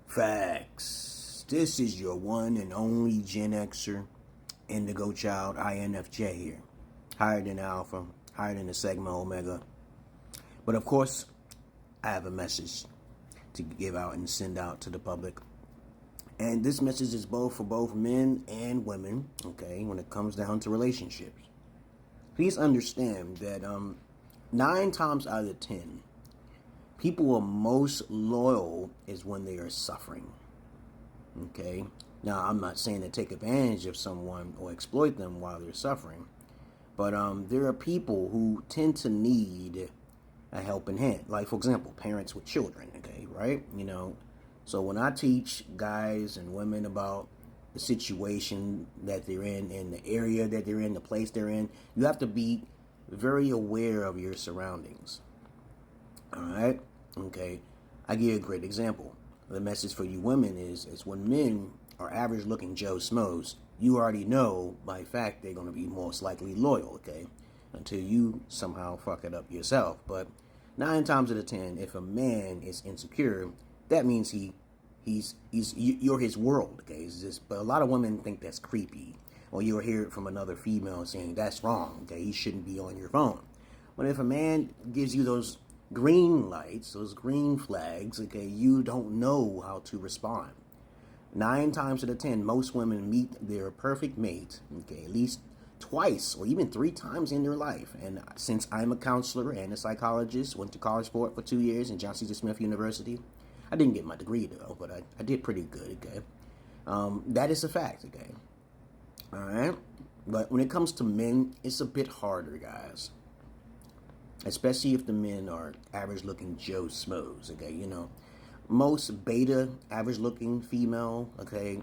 Facts. This is your one and only Gen Xer, Indigo Child, INFJ here. Higher than Alpha, higher than the Sigma Omega. But of course, I have a message to give out and send out to the public. And this message is both for both men and women, okay, when it comes down to relationships. Please understand that 9 times out of 10, people are most loyal is when they are suffering. Okay? Now, I'm not saying to take advantage of someone or exploit them while they're suffering. But there are people who tend to need a helping hand. Like, for example, parents with children, okay, right? You know, so when I teach guys and women about the situation that they're in the area that they're in, the place they're in, you have to be very aware of your surroundings. All right? Okay. I give you a great example. The message for you women is when men are average looking Joe Schmoes, you already know by fact they're going to be most likely loyal, okay? Until you somehow fuck it up yourself. But 9 times out of 10, if a man is insecure, that means you're his world, okay? But a lot of women think that's creepy. Or you'll hear it from another female saying that's wrong, okay? He shouldn't be on your phone. But if a man gives you those green lights, those green flags, okay, you don't know how to respond. 9 times out of 10, most women meet their perfect mate, okay, at least twice or even 3 times in their life. And since I'm a counselor and a psychologist, went to college for it for 2 years in Johnson C. Smith University. I didn't get my degree though, but I did pretty good, okay. That is a fact, okay. All right, but when it comes to men, it's a bit harder, guys. Especially if the men are average-looking Joe Schmoes, okay? You know, most beta, average-looking female, okay?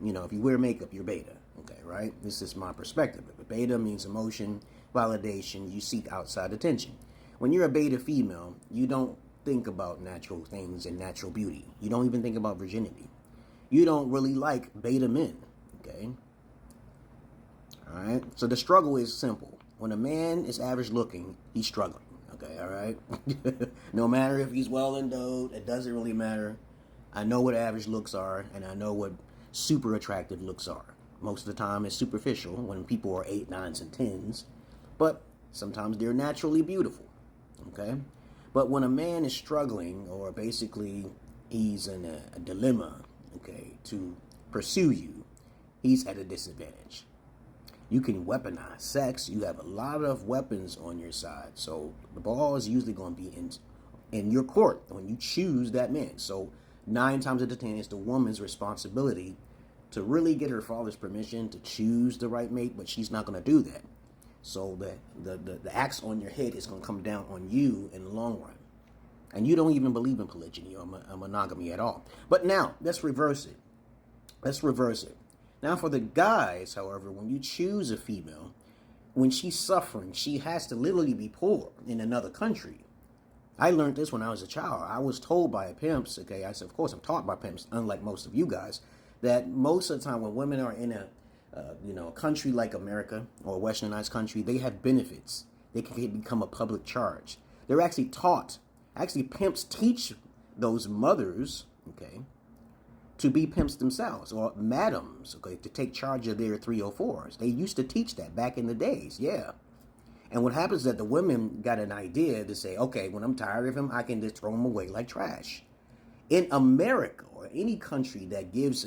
You know, if you wear makeup, you're beta, okay, right? This is my perspective. If a beta means emotion, validation, you seek outside attention. When you're a beta female, you don't think about natural things and natural beauty. You don't even think about virginity. You don't really like beta men, okay? All right? So the struggle is simple. When a man is average looking, he's struggling, okay, all right? No matter if he's well endowed, it doesn't really matter. I know what average looks are, and I know what super attractive looks are. Most of the time it's superficial when people are 8, 9s, and 10s, but sometimes they're naturally beautiful, okay? But when a man is struggling, or basically he's in a dilemma, okay, to pursue you, he's at a disadvantage. You can weaponize sex. You have a lot of weapons on your side. So the ball is usually going to be in your court when you choose that man. So 9 times out of 10, it's the woman's responsibility to really get her father's permission to choose the right mate, but she's not going to do that. So the axe on your head is going to come down on you in the long run. And you don't even believe in polygyny or monogamy at all. But now, let's reverse it. Now, for the guys, however, when you choose a female, when she's suffering, she has to literally be poor in another country. I learned this when I was a child. I was told by pimps, okay, I said, of course, I'm taught by pimps, unlike most of you guys, that most of the time when women are in a country like America or a westernized country, they have benefits. They can become a public charge. They're actually taught. Actually, pimps teach those mothers, okay, to be pimps themselves, or madams, okay, to take charge of their 304s. They used to teach that back in the days, yeah. And what happens is that the women got an idea to say, okay, when I'm tired of him, I can just throw him away like trash. In America, or any country that gives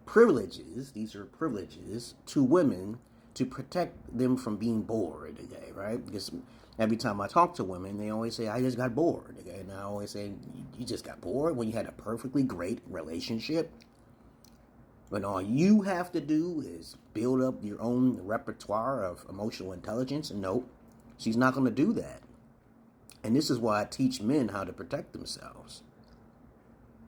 privileges, these are privileges, to women to protect them from being bored, okay, right? Because every time I talk to women, they always say, I just got bored, okay? And I always say, you just got bored when you had a perfectly great relationship? When all you have to do is build up your own repertoire of emotional intelligence? Nope, she's not going to do that. And this is why I teach men how to protect themselves.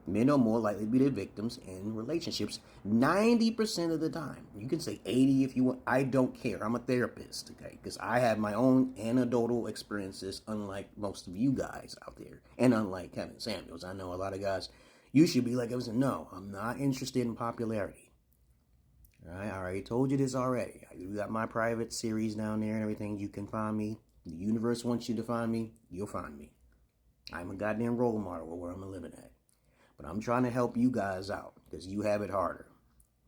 Men are more likely to be the victims in relationships 90% of the time. You can say 80 if you want. I don't care. I'm a therapist, okay? Because I have my own anecdotal experiences, unlike most of you guys out there. And unlike Kevin Samuels. I know a lot of guys, you should be like, no, I'm not interested in popularity. All right? I already told you this already. You got my private series down there and everything. You can find me. The universe wants you to find me. You'll find me. I'm a goddamn role model where I'm living at. But I'm trying to help you guys out because you have it harder.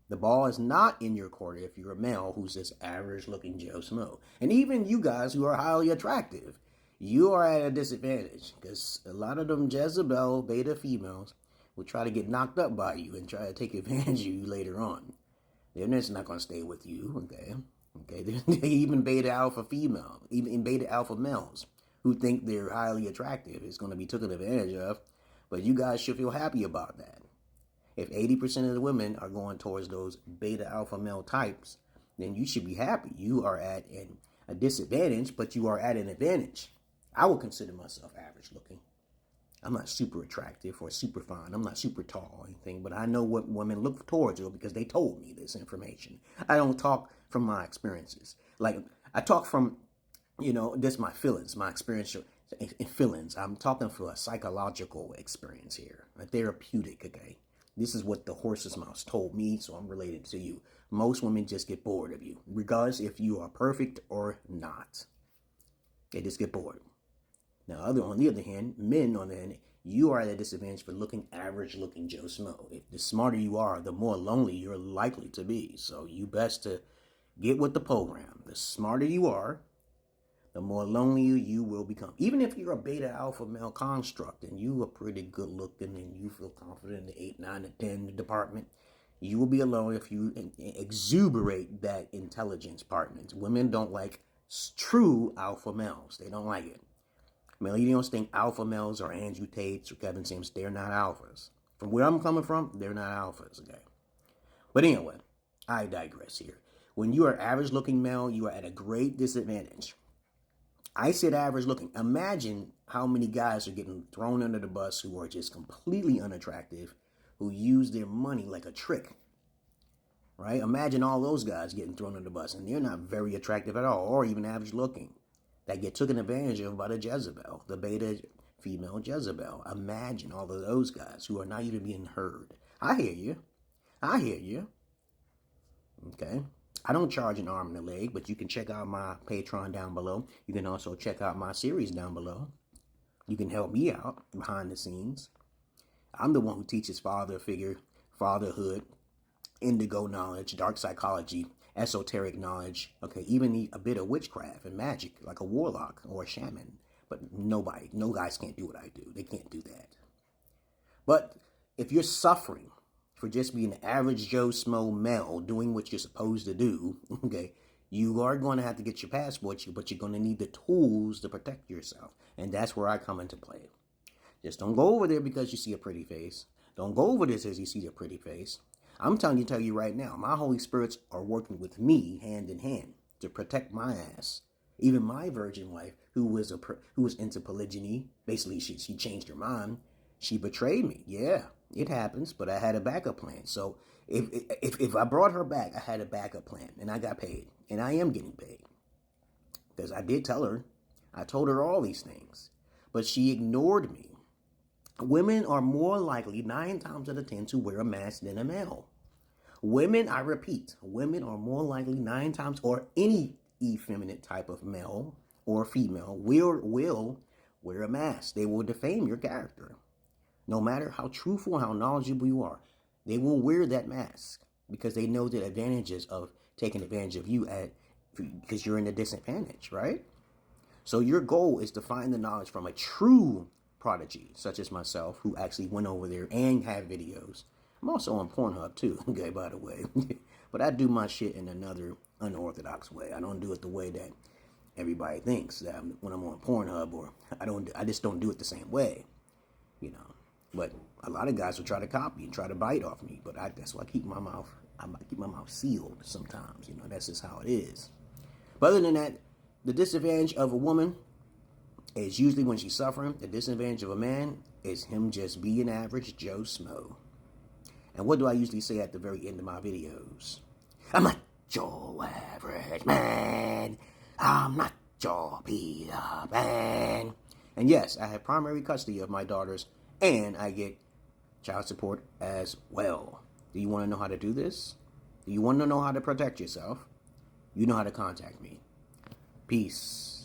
The ball is not in your court if you're a male who's this average-looking Joe Smo. And even you guys who are highly attractive, you are at a disadvantage because a lot of them Jezebel beta females will try to get knocked up by you and try to take advantage of you later on. They're just not going to stay with you, okay? Even beta alpha female, even beta alpha males who think they're highly attractive is going to be taken advantage of. But you guys should feel happy about that. If 80% of the women are going towards those beta alpha male types, then you should be happy. You are at a disadvantage, but you are at an advantage. I would consider myself average looking. I'm not super attractive or super fine. I'm not super tall or anything, but I know what women look towards you because they told me this information. I don't talk from my experiences. Like, I talk from, this my feelings, my experiential feelings. I'm talking for a psychological experience here, a therapeutic, okay? This is what the horse's mouth told me, so I'm related to you. Most women just get bored of you, regardless if you are perfect or not. They just get bored. Now, on the other hand, men, on the hand, you are at a disadvantage for looking average-looking Joe Smo. If the smarter you are, the more lonely you're likely to be. So you best to get with the program. The smarter you are, the more lonely you will become. Even if you're a beta alpha male construct and you are pretty good looking and you feel confident in the 8, 9, and 10 department, you will be alone if you exuberate that intelligence department. Women don't like true alpha males. They don't like it. Millennials think alpha males are Andrew Tates or Kevin Sims. They're not alphas. From where I'm coming from, they're not alphas, okay? But anyway, I digress here. When you are average looking male, you are at a great disadvantage. I said average looking. Imagine how many guys are getting thrown under the bus who are just completely unattractive, who use their money like a trick, right? Imagine all those guys getting thrown under the bus, and they're not very attractive at all, or even average looking, that get taken advantage of by the Jezebel, the beta female Jezebel. Imagine all of those guys who are not even being heard. I hear you. Okay? I don't charge an arm and a leg, but you can check out my Patreon down below. You can also check out my series down below. You can help me out behind the scenes. I'm the one who teaches father figure, fatherhood, indigo knowledge, dark psychology, esoteric knowledge, okay, even a bit of witchcraft and magic, like a warlock or a shaman. But no guys can't do what I do. They can't do that. But if you're suffering for just being an average Joe Smo male doing what you're supposed to do, okay, you are going to have to get your passport, but you're going to need the tools to protect yourself. And that's where I come into play. Just don't go over there because you see a pretty face. Don't go over there because you see a pretty face. I'm tell you right now, my Holy Spirits are working with me hand in hand to protect my ass. Even my virgin wife, who was into polygyny, basically she changed her mind. She betrayed me. Yeah, it happens, but I had a backup plan. So if I brought her back, I had a backup plan, and I got paid, and I am getting paid because I did tell her. I told her all these things, but she ignored me. Women are more likely 9 times out of 10 to wear a mask than a male. Women, I repeat, women are more likely 9 times, or any effeminate type of male or female will wear a mask. They will defame your character. No matter how truthful, how knowledgeable you are, they will wear that mask because they know the advantages of taking advantage of you because you're in a disadvantage, right? So your goal is to find the knowledge from a true prodigy, such as myself, who actually went over there and have videos. I'm also on Pornhub too, okay, by the way. But I do my shit in another unorthodox way. I don't do it the way that everybody thinks that when I'm on Pornhub, or I just don't do it the same way, But a lot of guys will try to copy and try to bite off me, but that's why I keep my mouth sealed sometimes. That's just how it is. But other than that, the disadvantage of a woman is usually when she's suffering. The disadvantage of a man is him just being average Joe Smo. And what do I usually say at the very end of my videos? I'm not your average man. I'm not your Peter Pan. And yes, I have primary custody of my daughters, and I get child support as well. Do you want to know how to do this? Do you want to know how to protect yourself? You know how to contact me. Peace.